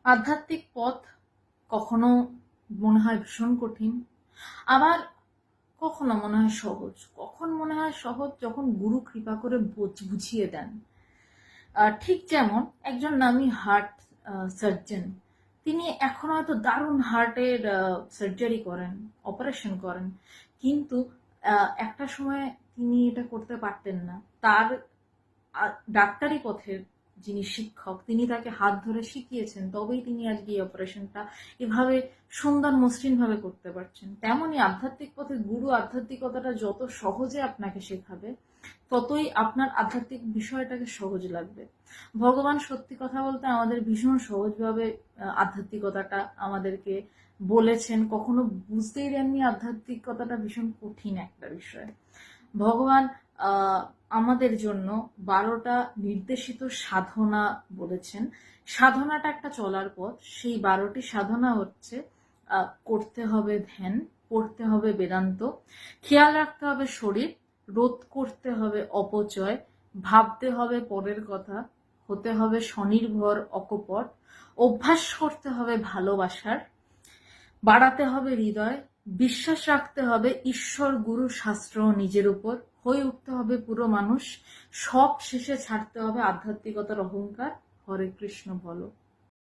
আধ্যাত্মিক পথ কখনো মনে হয় ভীষণ কঠিন, আবার কখনো মনে হয় সহজ। কখন মনে হয় সহজ? যখন গুরু কৃপা করে বুঝিয়ে দেন। ঠিক যেমন একজন নামী হার্ট সার্জন, তিনি এখন হয়তো দারুণ হার্টের সার্জারি করেন, অপারেশন করেন, কিন্তু একটা সময় তিনি এটা করতে পারতেন না। তার ডাক্তারি পথের যিনি শিক্ষক, তিনি তাকে হাত ধরে শিখিয়েছেন, তবেই তিনি আজকে এই অপারেশনটা এভাবে সুন্দর মসৃণ ভাবে করতে পারছেন। তেমনই আধ্যাত্মিক পথে গুরু আধ্যাত্মিকতাটা যত সহজে আপনাকে শেখাবে, ততই আপনার আধ্যাত্মিক বিষয়টাকে সহজ লাগবে। ভগবান সত্যি কথা বলতে আমাদের ভীষণ সহজভাবে আধ্যাত্মিকতাটা আমাদেরকে বলেছেন। কখনো বুঝতেই দেননি আধ্যাত্মিকতাটা ভীষণ কঠিন একটা বিষয়। ভগবান আমাদের জন্য 12টা নির্দেশিত সাধনা বলেছেন। সাধনাটা একটা চলার পথ। সেই 12টি সাধনা হচ্ছে, করতে হবে ধ্যান, পড়তে হবে বেদান্ত, খেয়াল রাখতে হবে শরীর, রোধ করতে হবে অপচয়, ভাবতে হবে পরের কথা, হতে হবে স্বনির্ভর অকপট, অভ্যাস করতে হবে ভালোবাসার, বাড়াতে হবে হৃদয়, বিশ্বাস রাখতে হবে ঈশ্বর, গুরু, শাস্ত্র ও নিজের উপর, হয়ে উঠতে হবে পুরো মানুষ, সব শেষে ছাড়তে হবে আধ্যাত্মিকতার অহংকার। হরে কৃষ্ণ বলো।